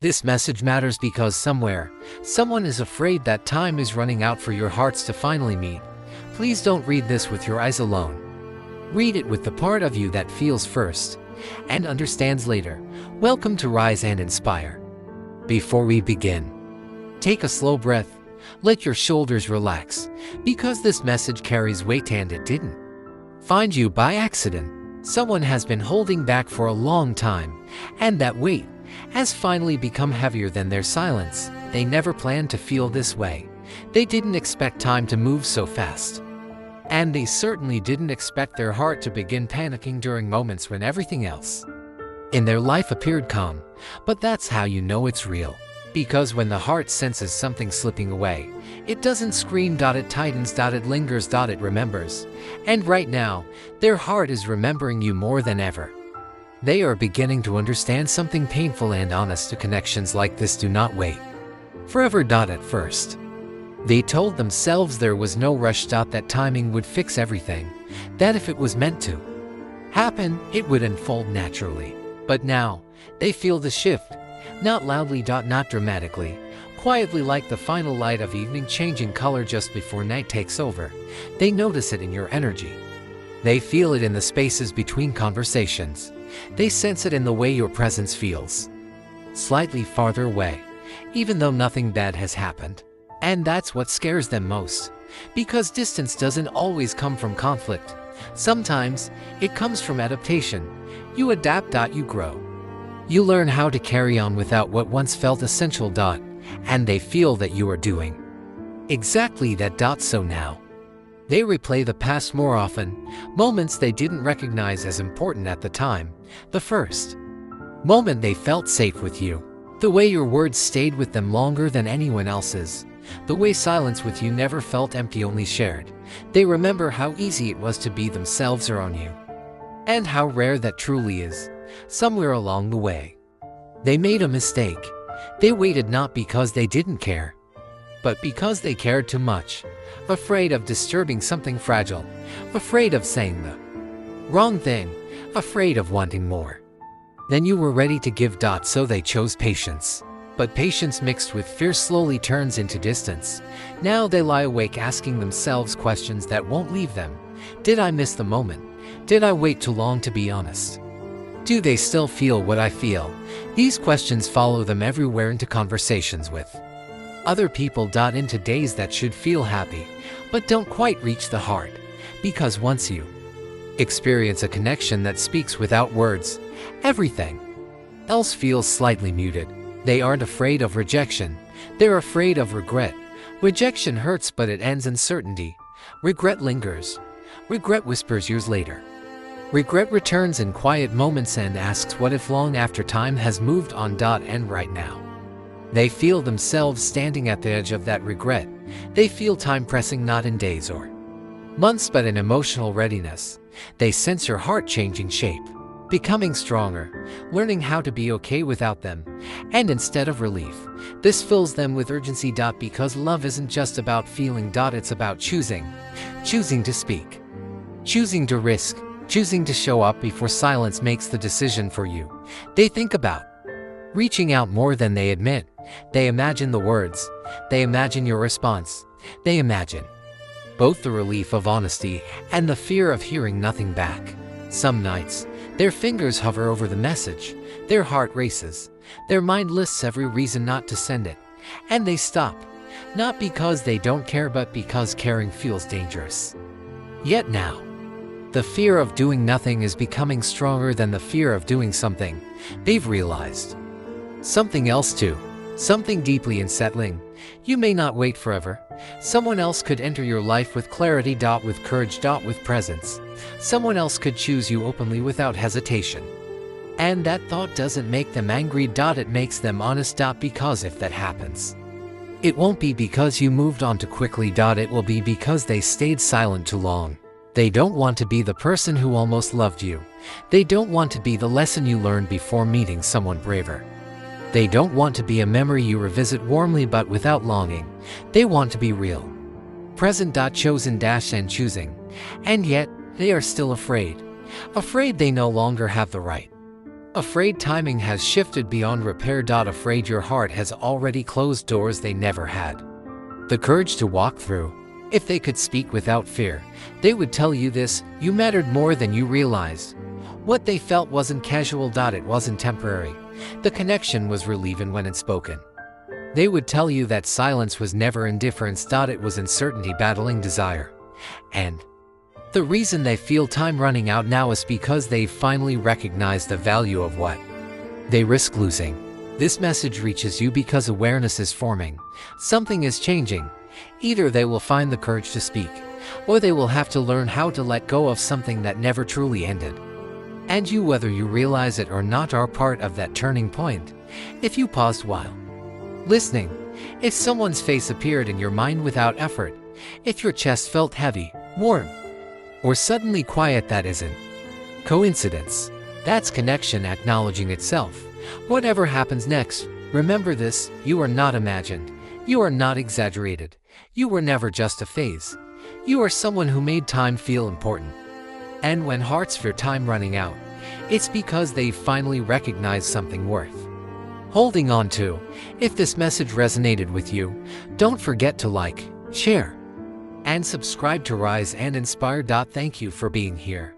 This message matters because somewhere, someone is afraid that time is running out for your hearts to finally meet. Please don't read this with your eyes alone. Read it with the part of you that feels first and understands later. Welcome to Rise and Inspire. Before we begin, take a slow breath. Let your shoulders relax, because this message carries weight and it didn't find you by accident. Someone has been holding back for a long time, and that weight has finally become heavier than their silence. They never planned to feel this way. They didn't expect time to move so fast. And they certainly didn't expect their heart to begin panicking during moments when everything else in their life appeared calm. But that's how you know it's real. Because when the heart senses something slipping away, it doesn't scream, it tightens, it lingers, it remembers. And right now, their heart is remembering you more than ever. They are beginning to understand something painful and honest. Connections like this do not wait forever. At first, they told themselves there was no rush, that timing would fix everything, that if it was meant to happen, it would unfold naturally. But now, they feel the shift. Not loudly, not dramatically, quietly, like the final light of evening changing color just before night takes over. They notice it in your energy. They feel it in the spaces between conversations. They sense it in the way your presence feels slightly farther away, even though nothing bad has happened. And that's what scares them most, because distance doesn't always come from conflict. Sometimes it comes from adaptation. You adapt, you grow. You learn how to carry on without what once felt essential. And they feel that you are doing exactly that. So now, they replay the past more often, moments they didn't recognize as important at the time. The first moment they felt safe with you. The way your words stayed with them longer than anyone else's. The way silence with you never felt empty, only shared. They remember how easy it was to be themselves around you. And how rare that truly is. Somewhere along the way, they made a mistake. They waited not because they didn't care, but because they cared too much. Afraid of disturbing something fragile. Afraid of saying the wrong thing. Afraid of wanting more than you were ready to give. So they chose patience. But patience mixed with fear slowly turns into distance. Now they lie awake asking themselves questions that won't leave them. Did I miss the moment? Did I wait too long to be honest? Do they still feel what I feel? These questions follow them everywhere, into conversations with other people, into days that should feel happy, but don't quite reach the heart. Because once you experience a connection that speaks without words, everything else feels slightly muted. They aren't afraid of rejection. They're afraid of regret. Rejection hurts, but it ends in certainty. Regret lingers. Regret whispers years later. Regret returns in quiet moments and asks what if, long after time has moved on. And right now, they feel themselves standing at the edge of that regret. They feel time pressing, not in days or months, but in emotional readiness. They sense your heart changing shape, becoming stronger, learning how to be okay without them. And instead of relief, this fills them with urgency. Because love isn't just about feeling. It's about choosing. Choosing to speak. Choosing to risk. Choosing to show up before silence makes the decision for you. They think about reaching out more than they admit. They imagine the words. They imagine your response. They imagine both the relief of honesty and the fear of hearing nothing back. Some nights, their fingers hover over the message. Their heart races. Their mind lists every reason not to send it. And they stop. Not because they don't care, but because caring feels dangerous. Yet now, the fear of doing nothing is becoming stronger than the fear of doing something. They've realized something else too. Something deeply unsettling. You may not wait forever. Someone else could enter your life with clarity. With courage. With presence. Someone else could choose you openly without hesitation. And that thought doesn't make them angry. It makes them honest. Because if that happens, it won't be because you moved on too quickly. It will be because they stayed silent too long. They don't want to be the person who almost loved you. They don't want to be the lesson you learned before meeting someone braver. They don't want to be a memory you revisit warmly but without longing. They want to be real. Present. Chosen. And choosing. And yet, they are still afraid. Afraid they no longer have the right Afraid timing has shifted beyond repair. Afraid your heart has already closed doors they never had the courage to walk through. If they could speak without fear, they would tell you this: you mattered more than you realized. What they felt wasn't casual. It wasn't temporary. The connection was real even when unspoken. They would tell you that silence was never indifference. It was uncertainty battling desire. And the reason they feel time running out now is because they've finally recognized the value of what they risk losing. This message reaches you because awareness is forming. Something is changing. Either they will find the courage to speak, or they will have to learn how to let go of something that never truly ended. And you, whether you realize it or not, are part of that turning point. If you paused while listening, if someone's face appeared in your mind without effort, if your chest felt heavy, warm, or suddenly quiet, that isn't coincidence. That's connection acknowledging itself. Whatever happens next, remember this: you are not imagined. You are not exaggerated. You were never just a phase. You are someone who made time feel important. And when hearts fear time running out, it's because they've finally recognized something worth holding on to. If this message resonated with you, don't forget to like, share, and subscribe to Rise and Inspire. Thank you for being here.